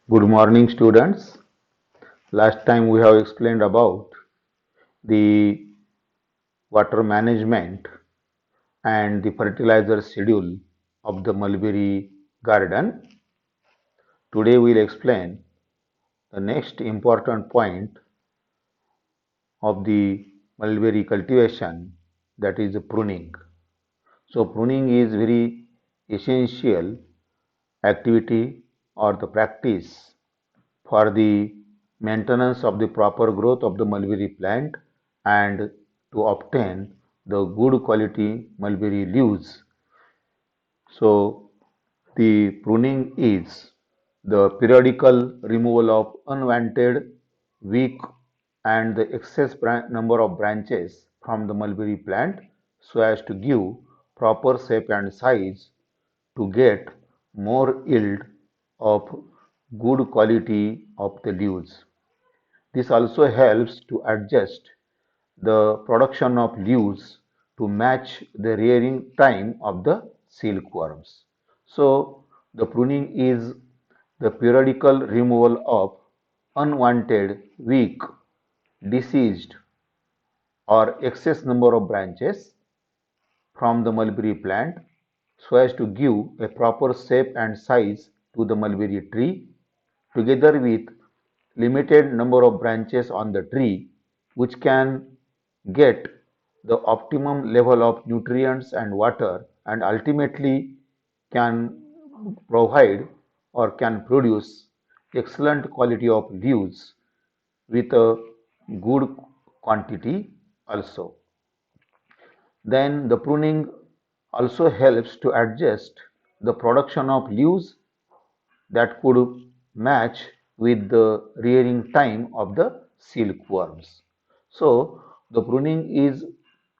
Good morning, students. Last time we have explained about the water management and the fertilizer schedule of the mulberry garden. Today we will explain the next important point of the mulberry cultivation, that is pruning. So pruning is very essential activity or the practice for the maintenance of the proper growth of the mulberry plant and to obtain the good quality mulberry leaves. So the pruning is the periodical removal of unwanted, weak and the excess number of branches from the mulberry plant so as to give proper shape and size to get more yield of good quality of the leaves. This also helps to adjust the production of leaves to match the rearing time of the silkworms. So, the pruning is the periodical removal of unwanted, weak, diseased, or excess number of branches from the mulberry plant so as to give a proper shape and size to the mulberry tree together with limited number of branches on the tree which can get the optimum level of nutrients and water and ultimately can provide or can produce excellent quality of leaves with a good quantity also. Then the pruning also helps to adjust the production of leaves that could match with the rearing time of the silkworms. So the pruning is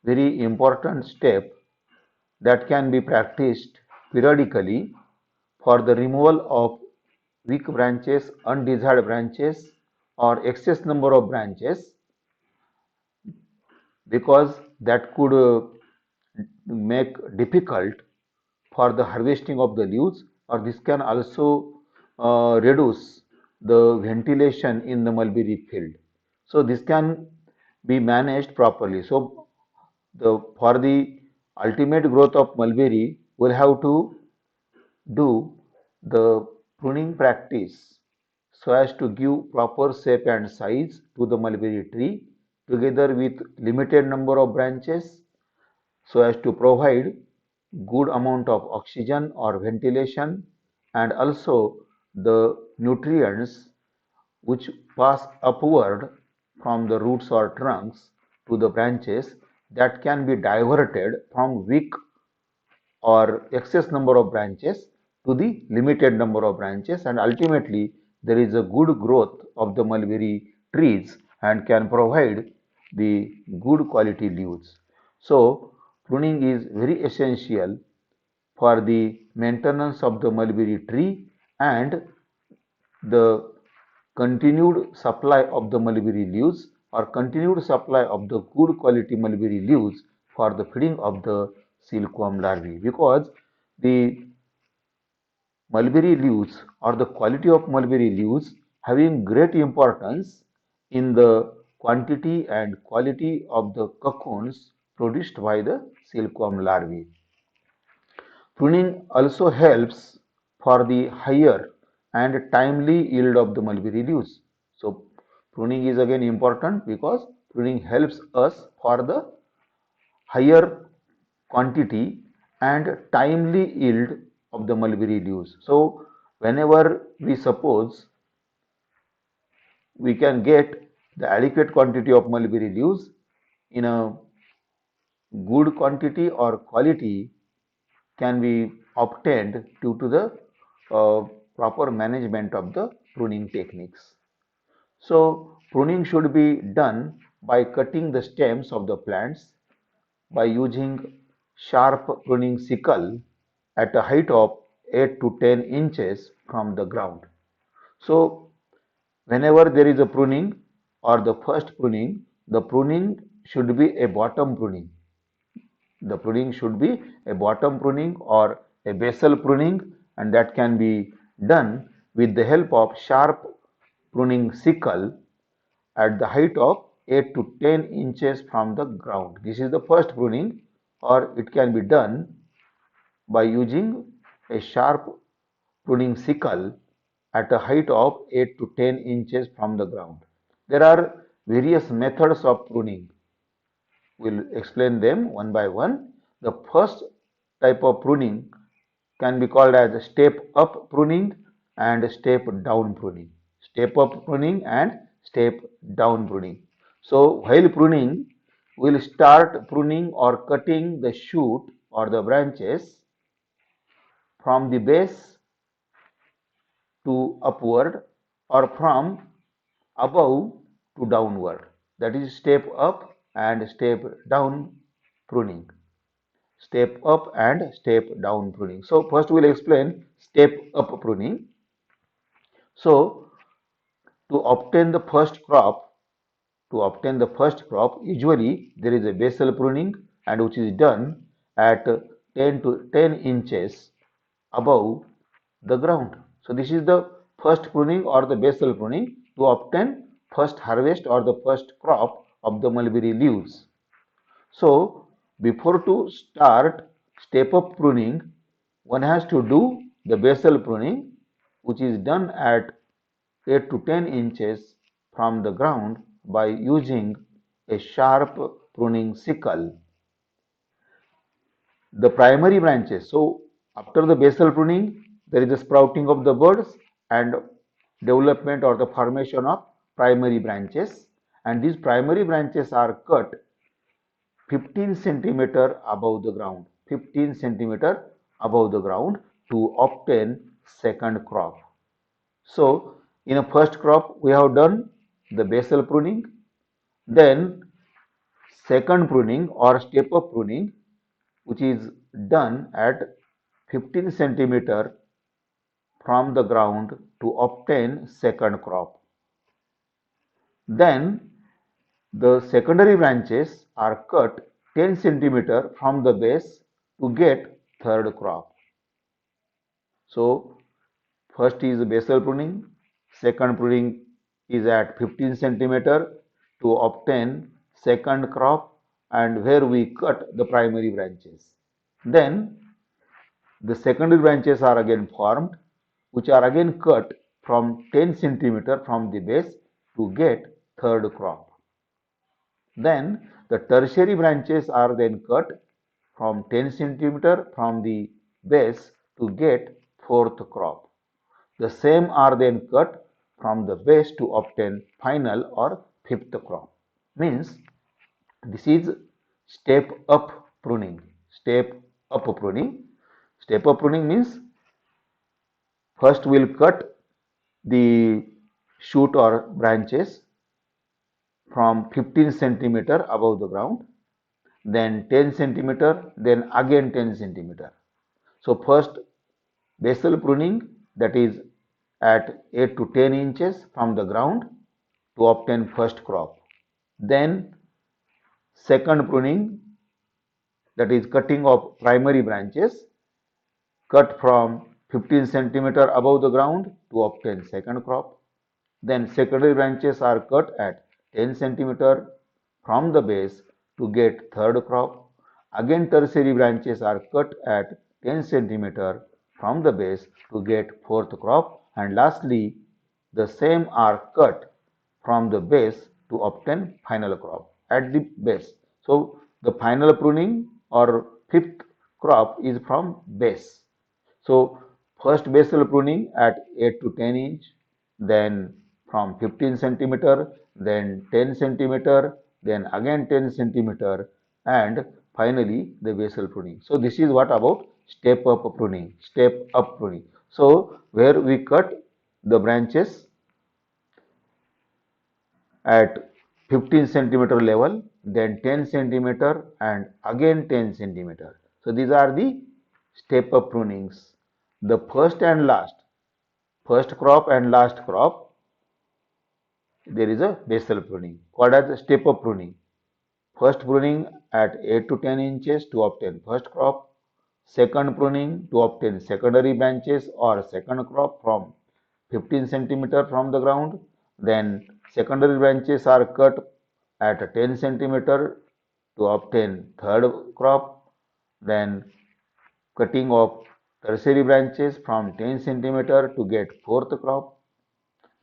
very important step that can be practiced periodically for the removal of weak branches, undesired branches or excess number of branches because that could make difficult for the harvesting of the leaves, or this can also reduce the ventilation in the mulberry field. So this can be managed properly. So the for the ultimate growth of mulberry will have to do the pruning practice so as to give proper shape and size to the mulberry tree together with limited number of branches so as to provide good amount of oxygen or ventilation and also the nutrients which pass upward from the roots or trunks to the branches that can be diverted from weak or excess number of branches to the limited number of branches, and ultimately there is a good growth of the mulberry trees and can provide the good quality leaves. So pruning is very essential for the maintenance of the mulberry tree and the continued supply of the mulberry leaves or continued supply of the good quality mulberry leaves for the feeding of the silkworm larvae, because the mulberry leaves or the quality of mulberry leaves having great importance in the quantity and quality of the cocoons produced by the silkworm larvae. Pruning also helps for the higher and timely yield of the mulberry leaves. So pruning is again important because pruning helps us for the higher quantity and timely yield of the mulberry leaves. So whenever we suppose we can get the adequate quantity of mulberry leaves in a good quantity or quality can be obtained due to the proper management of the pruning techniques. So pruning should be done by cutting the stems of the plants by using sharp pruning sickle at a height of 8 to 10 inches from the ground. So whenever there is a pruning or the first pruning, the pruning should be a bottom pruning. The pruning should be a bottom pruning or a basal pruning, and that can be done with the help of sharp pruning sickle at the height of 8 to 10 inches from the ground. This is the first pruning, or it can be done by using a sharp pruning sickle at a height of 8 to 10 inches from the ground. There are various methods of pruning. We'll explain them one by one. The first type of pruning can be called as step up pruning and step down pruning. Step up pruning and step down pruning. So while pruning, we'll start pruning or cutting the shoot or the branches from the base to upward or from above to downward. That is step up and step down pruning. Step up and step down pruning. So first we'll explain step up pruning. So to obtain the first crop, usually there is a basal pruning and which is done at 10 to 10 inches above the ground. So this is the first pruning or the basal pruning to obtain first harvest or the first crop of the mulberry leaves. So before to start step up pruning, one has to do the basal pruning, which is done at 8 to 10 inches from the ground by using a sharp pruning sickle. The primary branches. So after the basal pruning, there is a sprouting of the buds and development or the formation of primary branches, and these primary branches are cut 15 centimeter above the ground, 15 centimeter above the ground to obtain second crop. So in a first crop we have done the basal pruning, then second pruning or step up pruning, which is done at 15 centimeter from the ground to obtain second crop. Then the secondary branches are cut 10 centimeter from the base to get third crop. So first is basal pruning, second pruning is at 15 centimeter to obtain second crop, and where we cut the primary branches. Then the secondary branches are again formed, which are again cut from 10 centimeter from the base to get third crop. Then the tertiary branches are then cut from 10 centimeter from the base to get fourth crop. The same are then cut from the base to obtain final or fifth crop. Means this is step up pruning. Step up pruning. Step up pruning means first we'll cut the shoot or branches from 15 centimeter above the ground, then 10 centimeter, then again 10 centimeter. So first basal pruning, that is at 8 to 10 inches from the ground to obtain first crop. Then second pruning, that is cutting of primary branches, cut from 15 centimeter above the ground to obtain second crop. Then secondary branches are cut at 10 centimeter from the base to get third crop. Again tertiary branches are cut at 10 centimeter from the base to get fourth crop, and lastly the same are cut from the base to obtain final crop at the base. So the final pruning or fifth crop is from base. So first basal pruning at 8 to 10 inch, then from 15 centimeter, then 10 centimeter, then again 10 centimeter, and finally the basal pruning. So this is what about step up pruning, step up pruning. So where we cut the branches at 15 centimeter level, then 10 centimeter and again 10 centimeter. So these are the step up prunings. The first and last, first crop and last crop, there is a basal pruning called as step up pruning. First pruning at 8 to 10 inches to obtain first crop, second pruning to obtain secondary branches or second crop from 15 centimeter from the ground. Then secondary branches are cut at 10 centimeter to obtain third crop. Then cutting of tertiary branches from 10 centimeter to get fourth crop,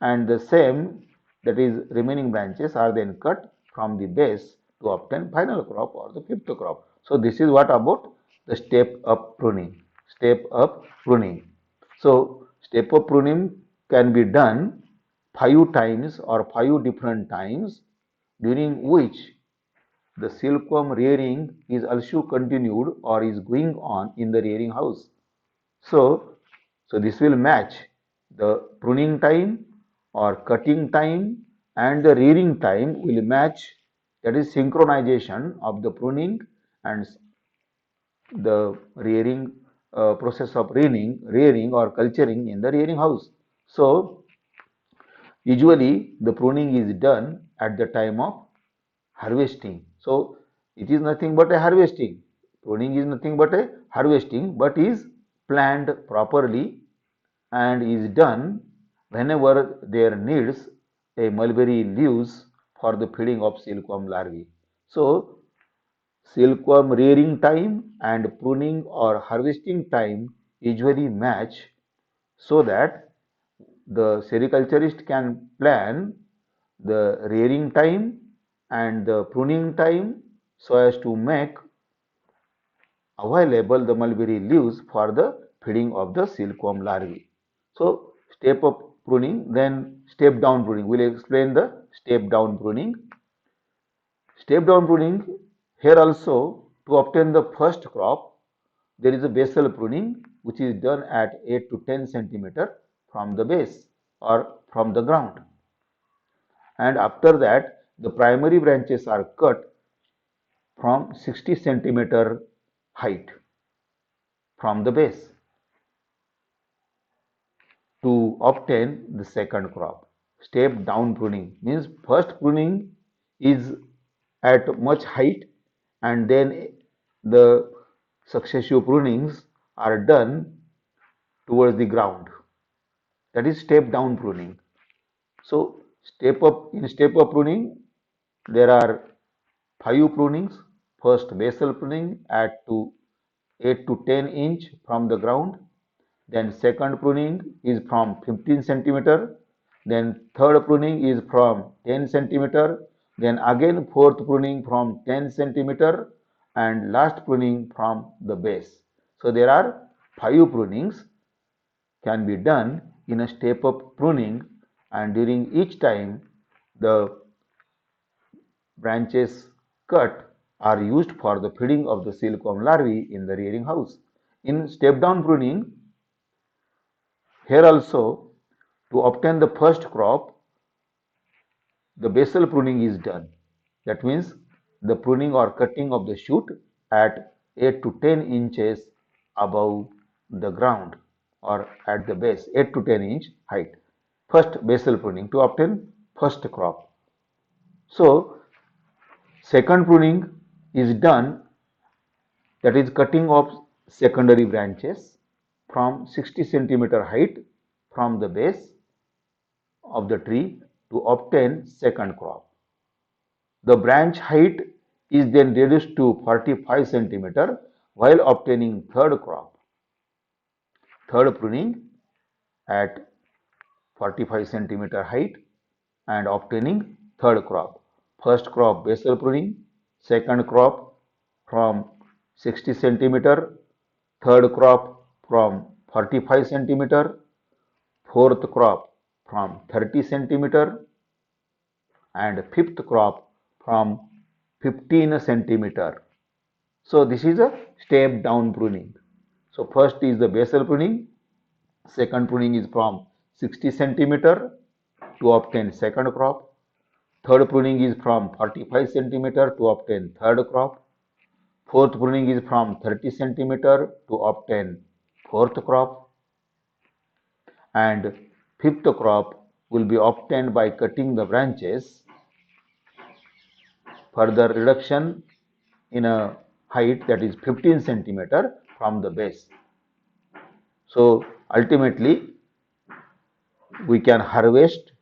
and the same, that is remaining branches, are then cut from the base to obtain final crop or the fifth crop. So this is what about the step up pruning. Step up pruning. So step up pruning can be done 5 times or 5 different times, during which the silkworm rearing is also continued or is going on in the rearing house. So, this will match the pruning time or cutting time, and the rearing time will match, that is synchronization of the pruning and the rearing process of rearing or culturing in the rearing house. So, usually the pruning is done at the time of harvesting. So it is nothing but a harvesting. Pruning is nothing but a harvesting, but is planned properly and is done whenever there needs a mulberry leaves for the feeding of silkworm larvae. So silkworm rearing time and pruning or harvesting time usually match, so that the sericulturist can plan the rearing time and the pruning time so as to make available the mulberry leaves for the feeding of the silkworm larvae. So, step up pruning, then step down pruning. We will explain the step down pruning. Step down pruning, here also, to obtain the first crop, there is a basal pruning which is done at 8 to 10 centimeter from the base or from the ground. And after that, the primary branches are cut from 60 centimeter height from the base to obtain the second crop. Step down pruning means first pruning is at much height, and then the successive prunings are done towards the ground. That is step down pruning. So step up pruning, there are 5 prunings. First basal pruning at to 8 to 10 inch from the ground. Then second pruning is from 15 centimeter. Then third pruning is from 10 centimeter. Then again fourth pruning from 10 centimeter, and last pruning from the base. So there are 5 prunings can be done in a step up pruning, and during each time the branches cut are used for the feeding of the silkworm larvae in the rearing house. In step down pruning, here also, to obtain the first crop, the basal pruning is done. That means the pruning or cutting of the shoot at 8 to 10 inches above the ground or at the base, 8 to 10 inch height. First basal pruning to obtain first crop. So second pruning is done, that is cutting of secondary branches from 60 centimeter height from the base of the tree to obtain second crop. The branch height is then reduced to 45 centimeter while obtaining third crop. Third pruning at 45 centimeter height and obtaining third crop. First crop basal pruning, second crop from 60 centimeter, third crop from 45 centimeter, fourth crop from 30 centimeter, and fifth crop from 15 centimeter. So this is a step down pruning. So first is the basal pruning, second pruning is from 60 centimeter to obtain second crop, third pruning is from 45 centimeter to obtain third crop, fourth pruning is from 30 centimeter to obtain fourth crop, and fifth crop will be obtained by cutting the branches. Further reduction in a height, that is 15 centimeter from the base. So ultimately we can harvest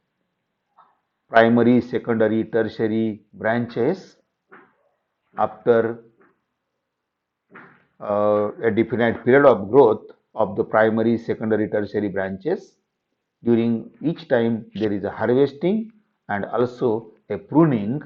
primary, secondary, tertiary branches after a definite period of growth of the primary, secondary, tertiary branches. During each time there is a harvesting and also a pruning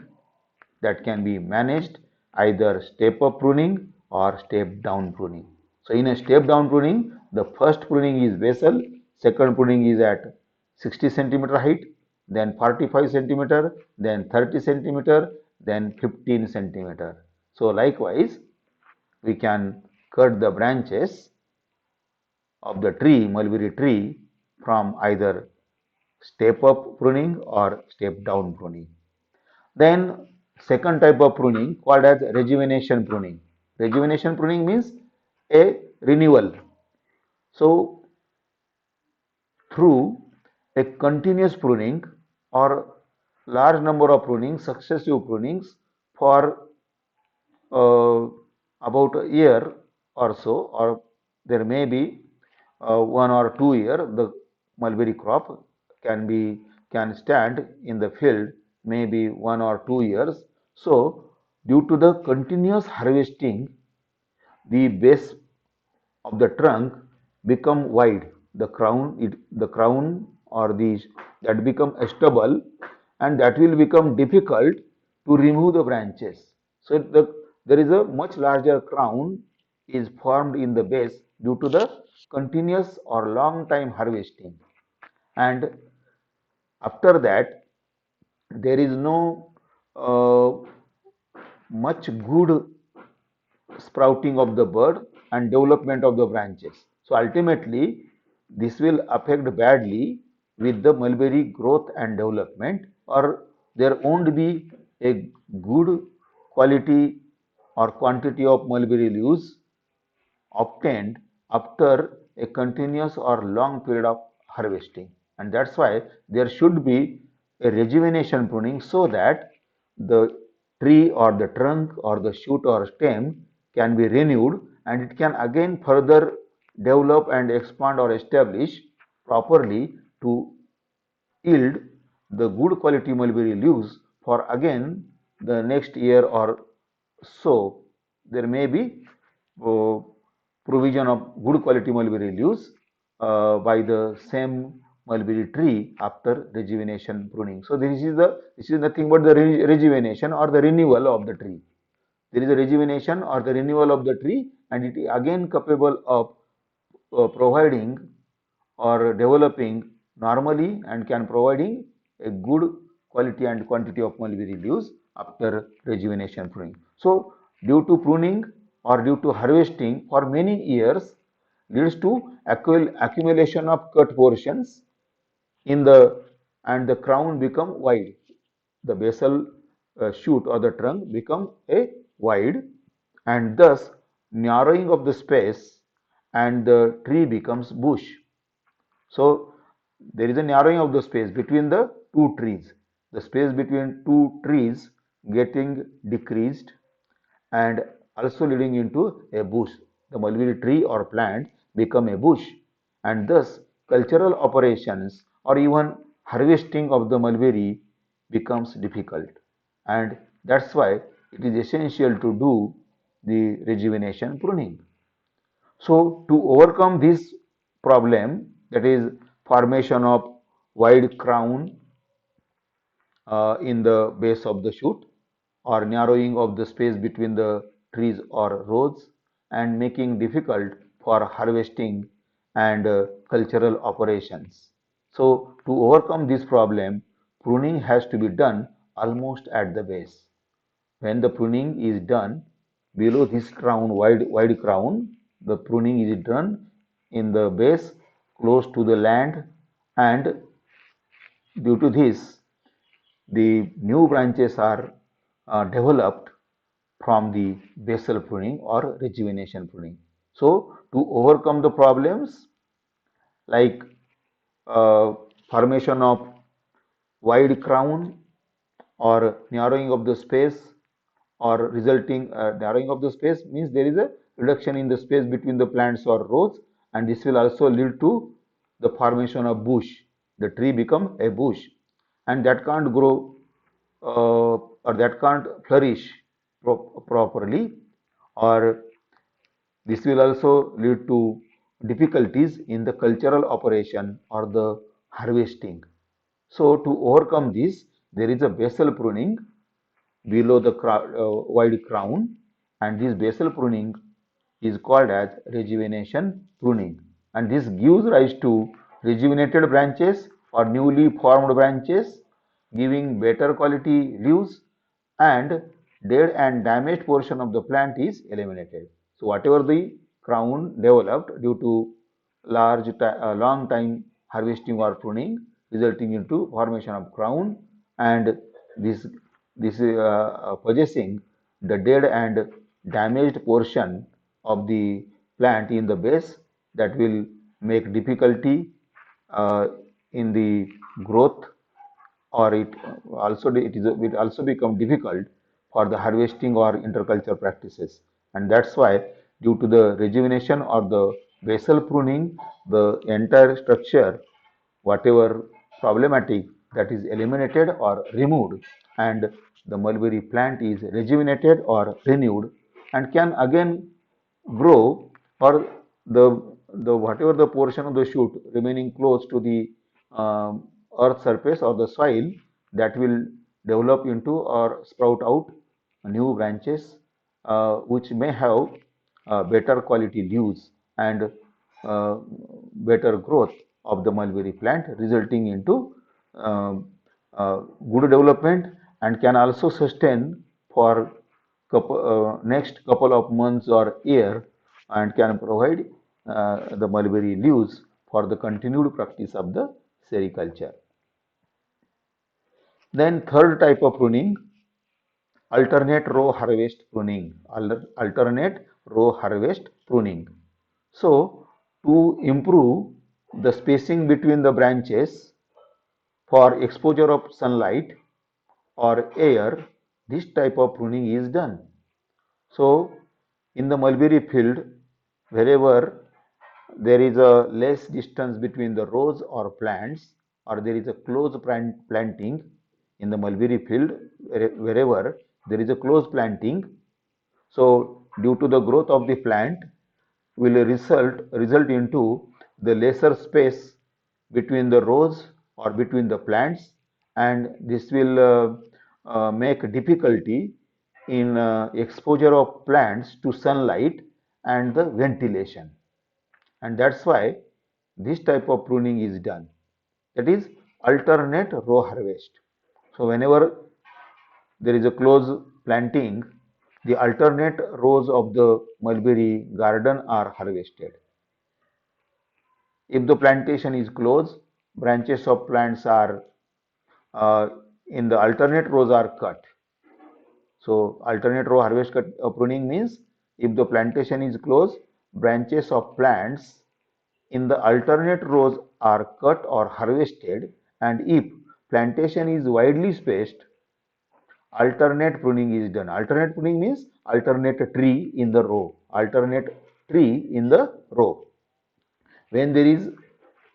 that can be managed, either step up pruning or step down pruning. So in a step down pruning, the first pruning is basal, second pruning is at 60 centimeter height, then 45 centimeter, then 30 centimeter, then 15 centimeter. So likewise, we can cut the branches of the tree, mulberry tree, from either step up pruning or step down pruning. Then second type of pruning called as rejuvenation pruning. Rejuvenation pruning means a renewal. So through a continuous pruning or large number of prunings, successive prunings for uh, about a year or so, or there may be 1 or 2 year, the mulberry crop can stand in the field maybe 1 or 2 years. So due to the continuous harvesting, the base of the trunk become wide. The crown or the that become stubble, and that will become difficult to remove the branches. So there is a much larger crown is formed in the base due to the continuous or long time harvesting. And after that, there is no much good sprouting of the bud and development of the branches. So ultimately, this will affect badly with the mulberry growth and development, or there won't be a good quality or quantity of mulberry leaves obtained after a continuous or long period of harvesting. And that's why there should be a rejuvenation pruning so that the tree or the trunk or the shoot or stem can be renewed and it can again further develop and expand or establish properly to yield the good quality mulberry leaves for again the next year or so. There may be uh, provision of good quality mulberry leaves by the same mulberry tree after rejuvenation pruning. So this is nothing but the rejuvenation or the renewal of the tree. There is a rejuvenation or the renewal of the tree, and it is again capable of providing or developing normally and can providing a good quality and quantity of mulberry leaves after rejuvenation pruning. So due to pruning or due to harvesting for many years leads to accumulation of cut portions in the and the crown become wide. The basal shoot or the trunk become a wide, and thus narrowing of the space and the tree becomes bush. So there is a narrowing of the space between the two trees. The space between two trees getting decreased and also leading into a bush. The mulberry tree or plant become a bush, and thus cultural operations or even harvesting of the mulberry becomes difficult. And that's why it is essential to do the rejuvenation pruning. So to overcome this problem, that is formation of wide crown in the base of the shoot or narrowing of the space between the trees or rows and making difficult for harvesting and cultural operations. So to overcome this problem, pruning has to be done almost at the base. When the pruning is done below this crown, wide crown, the pruning is done in the base close to the land, and due to this, the new branches are developed from the basal pruning or rejuvenation pruning. So, to overcome the problems like uh, formation of wide crown or narrowing of the space or resulting narrowing of the space means there is a reduction in the space between the plants or rows, and this will also lead to the formation of bush. the tree become a bush, and that can't grow or that can't flourish properly, or this will also lead to difficulties in the cultural operation or the harvesting. So to overcome this, there is a basal pruning below the wide crown, and this basal pruning is called as rejuvenation pruning, and this gives rise to rejuvenated branches or newly formed branches, giving better quality leaves, and dead and damaged portion of the plant is eliminated. So whatever the crown developed due to long time harvesting or pruning, resulting into formation of crown, and this this possessing the dead and damaged portion of the plant in the base, that will make difficulty uh, in the growth, or it will also become difficult for the harvesting or interculture practices. And that's why, due to the rejuvenation or the basal pruning, the entire structure, whatever problematic, that is eliminated or removed, and the mulberry plant is rejuvenated or renewed and can again grow, or the whatever the portion of the shoot remaining close to the earth surface or the soil, that will develop into or sprout out new branches, which may have better quality leaves and uh, better growth of the mulberry plant, resulting into uh, good development, and can also sustain for next couple of months or year, and can provide the mulberry leaves for the continued practice of the sericulture. Then third type of pruning, alternate row harvest pruning. Alternate row harvest pruning. So to improve the spacing between the branches for exposure of sunlight or air, this type of pruning is done. So in the mulberry field, wherever there is a less distance between the rows or plants, or there is a close planting in the mulberry field, wherever there is a close planting, so due to the growth of the plant will result into the lesser space between the rows or between the plants, and this will make difficulty in exposure of plants to sunlight and the ventilation, and that's why this type of pruning is done, that is alternate row harvest. So whenever there is a close planting, the alternate rows of the mulberry garden are harvested. If the plantation is close, branches of plants are uh, in the alternate rows are cut. So alternate row harvest pruning means, if the plantation is close, branches of plants in the alternate rows are cut or harvested, and if plantation is widely spaced, alternate pruning is done. Alternate pruning means alternate tree in the row. Alternate tree in the row. When there is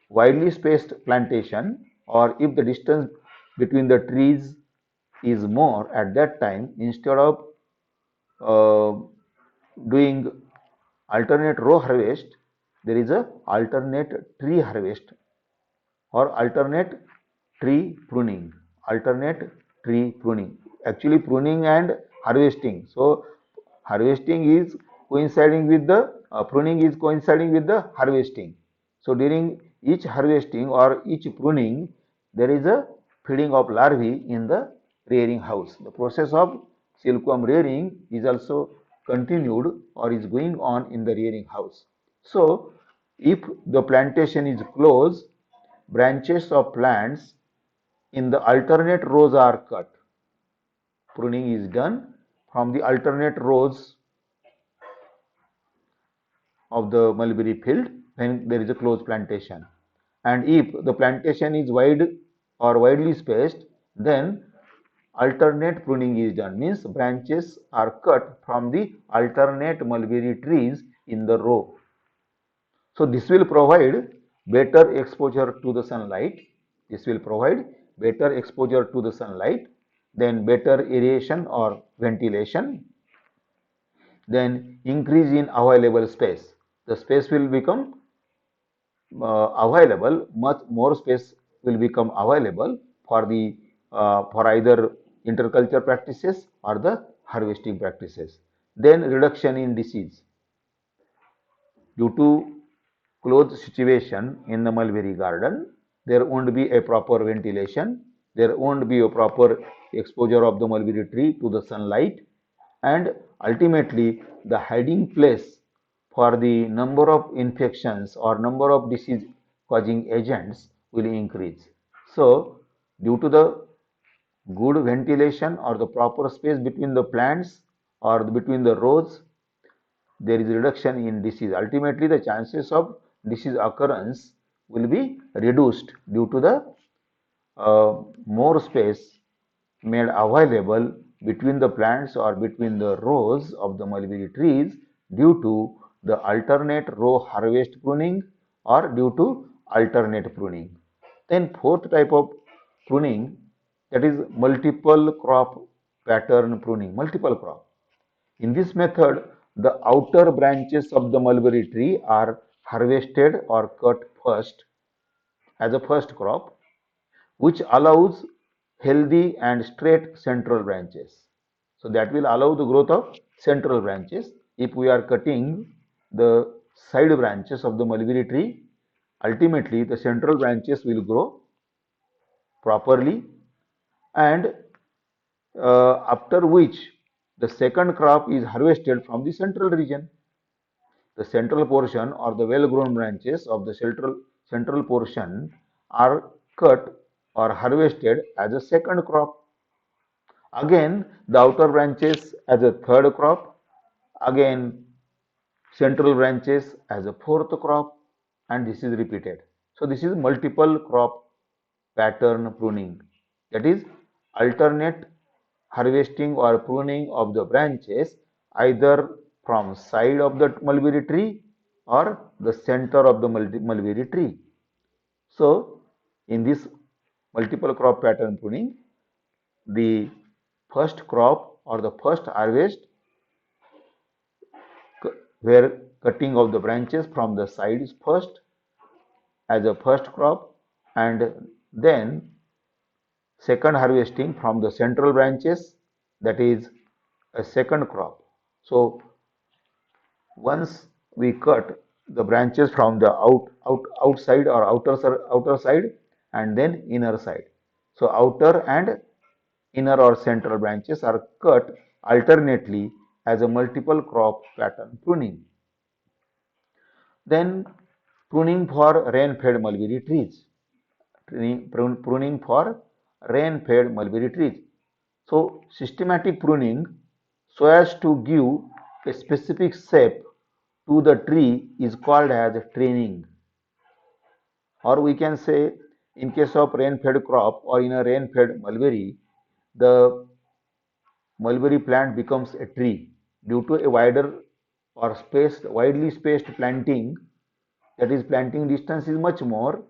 widely spaced plantation, or if the distance between the trees is more, at that time, instead of uh, doing alternate row harvest, there is a alternate tree harvest or alternate tree pruning. Alternate tree pruning. Actually, pruning and harvesting. So harvesting is coinciding with the pruning is coinciding with the harvesting. So during each harvesting or each pruning, there is a feeding of larvae in the rearing house. The process of silkworm rearing is also continued or is going on in the rearing house. So if the plantation is close, branches of plants in the alternate rows are cut. Pruning is done from the alternate rows of the mulberry field when there is a close plantation. And if the plantation is wide or widely spaced, then alternate pruning is done, means branches are cut from the alternate mulberry trees in the row. So this will provide better exposure to the sunlight, This will provide better exposure to the sunlight, then better aeration or ventilation, then increase in available space. The space will become available, much more space will become available for the for either interculture practices or the harvesting practices. Then reduction in disease. Due to closed situation in the mulberry garden, there won't be a proper ventilation, there won't be a proper exposure of the mulberry tree to the sunlight, and ultimately the hiding place for the number of infections or number of disease causing agents will increase. So, due to the good ventilation or the proper space between the plants or between the rows, there is reduction in disease. Ultimately, the chances of disease occurrence will be reduced due to the more space made available between the plants or between the rows of the mulberry trees due to the alternate row harvest pruning or due to alternate pruning. Then fourth type of pruning, that is multiple crop pattern pruning, multiple crop. In this method, the outer branches of the mulberry tree are harvested or cut first as a first crop, which allows healthy and straight central branches. So that will allow the growth of central branches. If we are cutting the side branches of the mulberry tree, ultimately the central branches will grow properly, and after which the second crop is harvested from the central region. The central portion or the well-grown branches of the central portion are cut or harvested as a second crop. Again, the outer branches as a third crop. Again, central branches as a fourth crop, and this is repeated. So this is multiple crop pattern pruning. That is alternate harvesting or pruning of the branches either from side of the mulberry tree or the center of the mulberry tree. So in this multiple crop pattern pruning, the first crop or the first harvest where cutting of the branches from the sides first as a first crop, and then second harvesting from the central branches, that is a second crop. So once we cut the branches from the outside or outer side and then inner side. So outer and inner or central branches are cut alternately as a multiple crop pattern pruning. Then pruning for rain-fed mulberry trees. Pruning for rain-fed mulberry trees. So systematic pruning so as to give a specific shape to the tree is called as training. Or we can say in case of rain-fed crop or in a rain-fed mulberry, the mulberry plant becomes a tree due to a widely spaced planting, that is planting distance is much more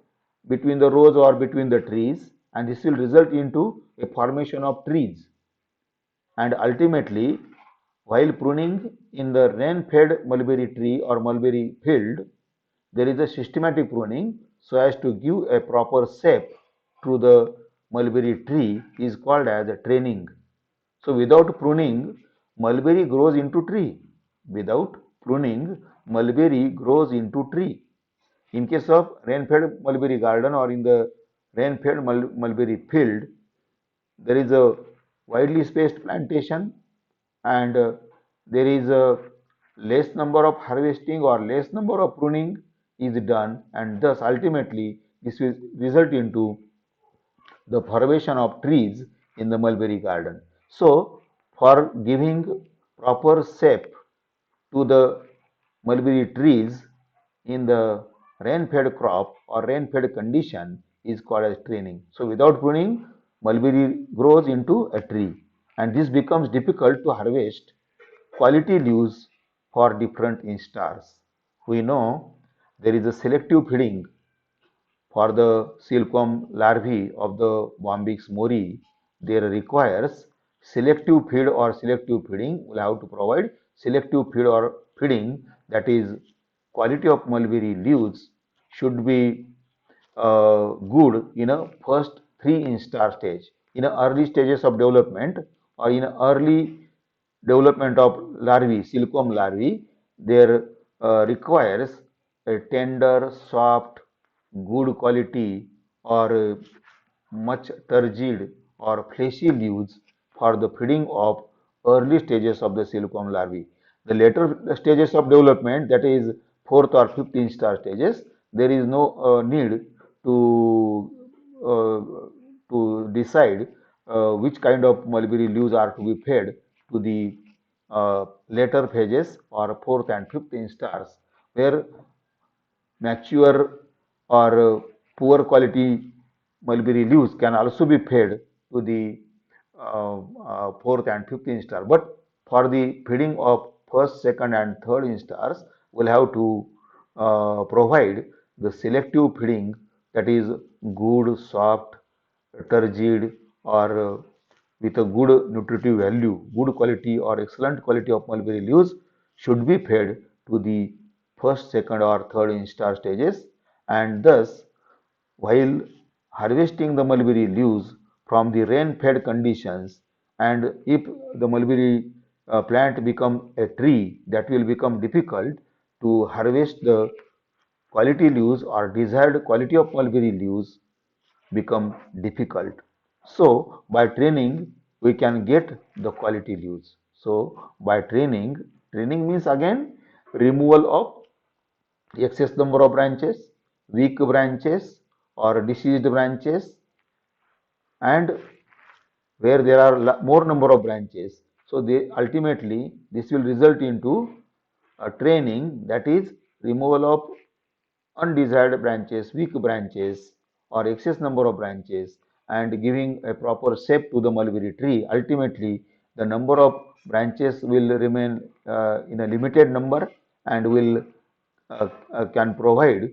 between the rows or between the trees, and this will result into a formation of trees. And ultimately, while pruning in the rain-fed mulberry tree or mulberry field, there is a systematic pruning so as to give a proper shape to the mulberry tree is called as a training. So without pruning, mulberry grows into tree. Without pruning, mulberry grows into tree. In case of rain-fed mulberry garden or in the rain-fed mulberry field, there is a widely spaced plantation, and there is a less number of harvesting or less number of pruning is done, and thus ultimately this will result into the formation of trees in the mulberry garden. So for giving proper shape to the mulberry trees in the rain-fed crop or rain-fed condition is called as training. So without pruning, mulberry grows into a tree, and this becomes difficult to harvest quality leaves for different instars. We know there is a selective feeding for the silkworm larvae of the Bombyx mori, there requires selective feed or selective feeding. We'll have to provide selective feed or feeding, that is quality of mulberry leaves should be good in a first 3 instar stage. In a early stages of development or in a early development of larvae, silkworm larvae, there requires a tender, soft, good quality or much turgid or fleshy leaves for the feeding of early stages of the silkworm larvae. The later stages of development, that is fourth or fifth instar stages, there is no need to uh, to decide which kind of mulberry leaves are to be fed to the later phases or fourth and fifth instars, where mature or poor quality mulberry leaves can also be fed to the fourth and fifth instar. But for the feeding of first, second, and third instars, we'll have to provide the selective feeding, that is good, soft, turgid, or with a good nutritive value, good quality or excellent quality of mulberry leaves should be fed to the first, second, or third instar stages, and thus while harvesting the mulberry leaves from the rain-fed conditions, and if the mulberry plant become a tree, that will become difficult to harvest the quality leaves or desired quality of mulberry leaves become difficult. So by training we can get the quality leaves. So by training means again removal of excess number of branches, weak branches or diseased branches, and where there are more number of branches. So they ultimately this will result into a training, that is removal of undesired branches, weak branches or excess number of branches, and giving a proper shape to the mulberry tree. Ultimately the number of branches will remain in a limited number and will can provide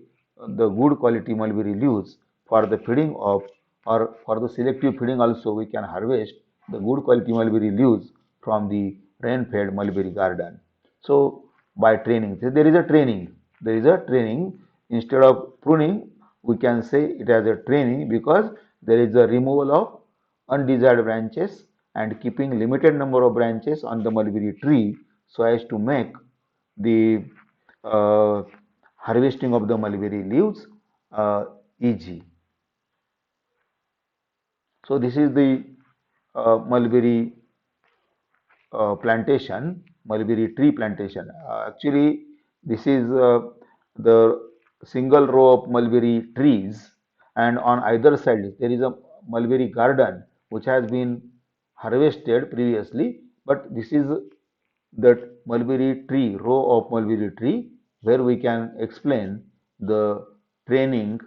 the good quality mulberry leaves for the feeding of, or for the selective feeding also we can harvest the good quality mulberry leaves from the rain fed mulberry garden. So by training, so there is a training, instead of pruning we can say it as a training, because there is a removal of undesired branches and keeping limited number of branches on the mulberry tree so as to make the uh, harvesting of the mulberry leaves easy. So this is the mulberry plantation, mulberry tree plantation. Actually, this is the single row of mulberry trees, and on either side there is a mulberry garden which has been harvested previously. But this is that mulberry tree, row of mulberry tree, where we can explain the training,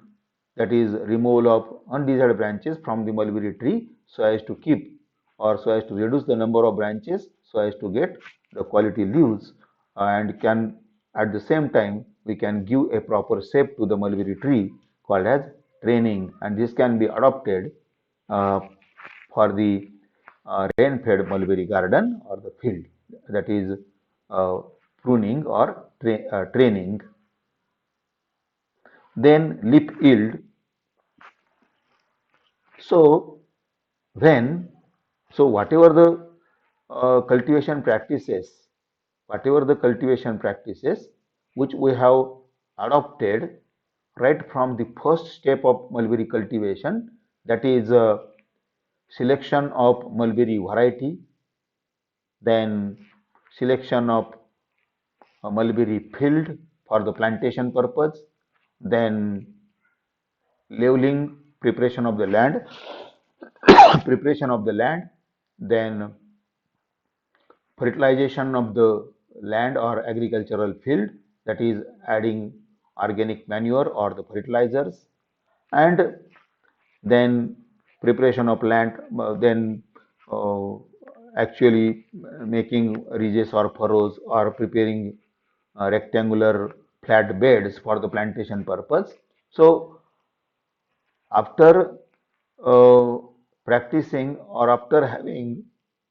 that is removal of undesired branches from the mulberry tree so as to keep or so as to reduce the number of branches so as to get the quality leaves, and can at the same time we can give a proper shape to the mulberry tree called as training, and this can be adopted uh, for the rain-fed mulberry garden or the field, that is uh, pruning or training. Then leaf yield. So when, so whatever the cultivation practices which we have adopted right from the first step of mulberry cultivation, that is selection of mulberry variety, then selection of mulberry field for the plantation purpose, then leveling, preparation of the land, preparation of the land, then fertilization of the land or agricultural field, that is adding organic manure or the fertilizers, and then preparation of land, then uh, actually making ridges or furrows or preparing rectangular flat beds for the plantation purpose. So After uh, practicing or after having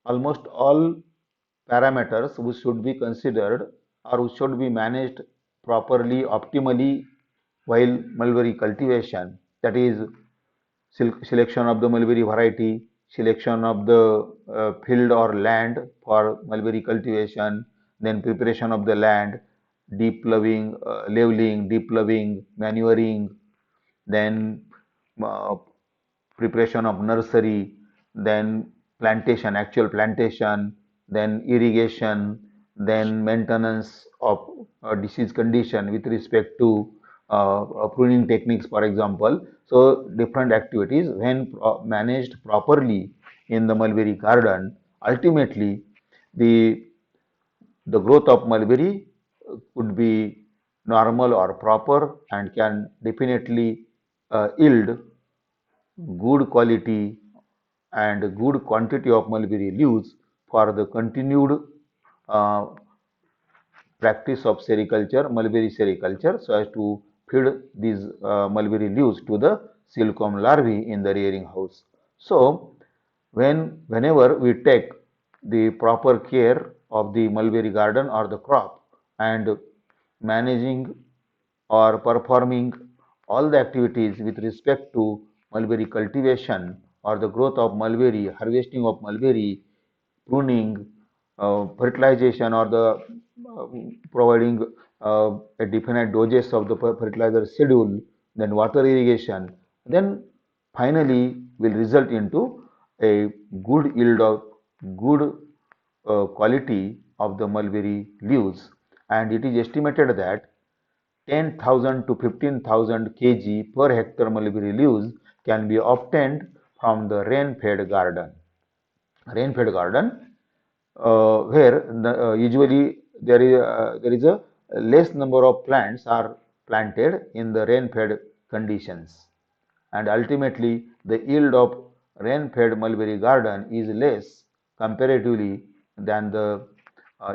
almost all parameters which should be considered or which should be managed properly, optimally while mulberry cultivation, that is selection of the mulberry variety, selection of the field or land for mulberry cultivation, then preparation of the land, deep ploughing, leveling, deep ploughing, manuring, then uh, preparation of nursery, then plantation, actual plantation, then irrigation, then maintenance of disease condition with respect to pruning techniques, for example. So different activities when managed properly in the mulberry garden, ultimately the the growth of mulberry could be normal or proper and can definitely yield good quality and good quantity of mulberry leaves for the continued uh, practice of sericulture, mulberry sericulture, so as to feed these mulberry leaves to the silkworm larvae in the rearing house. So, whenever we take the proper care of the mulberry garden or the crop and managing or performing all the activities with respect to mulberry cultivation or the growth of mulberry, harvesting of mulberry, pruning, fertilization or the providing a definite doses of the fertilizer schedule, then water irrigation, then finally will result into a good yield of good quality of the mulberry leaves, and it is estimated that 10,000 to 15,000 kg per hectare mulberry leaves can be obtained from the rain-fed garden. Rain-fed garden, where usually there is a less number of plants are planted in the rain-fed conditions, and ultimately the yield of rain-fed mulberry garden is less comparatively than the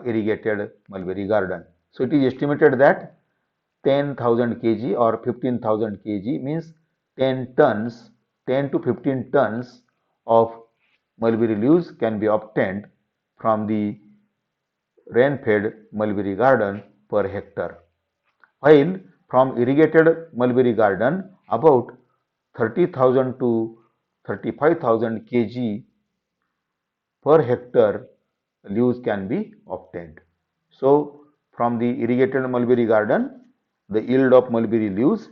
irrigated mulberry garden. So it is estimated that 10,000 kg or 15,000 kg means 10 tons, 10 to 15 tons of mulberry leaves can be obtained from the rain-fed mulberry garden per hectare. While from irrigated mulberry garden, about 30,000 to 35,000 kg per hectare leaves can be obtained. So, from the irrigated mulberry garden, the yield of mulberry leaves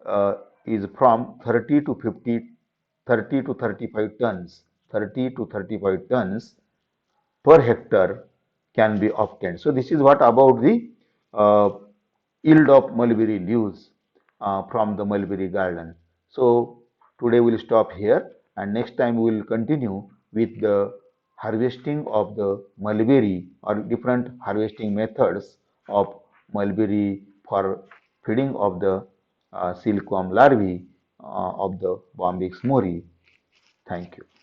uh, is from 30 to 35 tons, 30 to 35 tons per hectare can be obtained. So, this is what about the uh, yield of mulberry leaves from the mulberry garden. So, today we will stop here, and next time we will continue with the harvesting of the mulberry or different harvesting methods of mulberry for feeding of the silkworm larvae of the Bombyx mori. Thank you.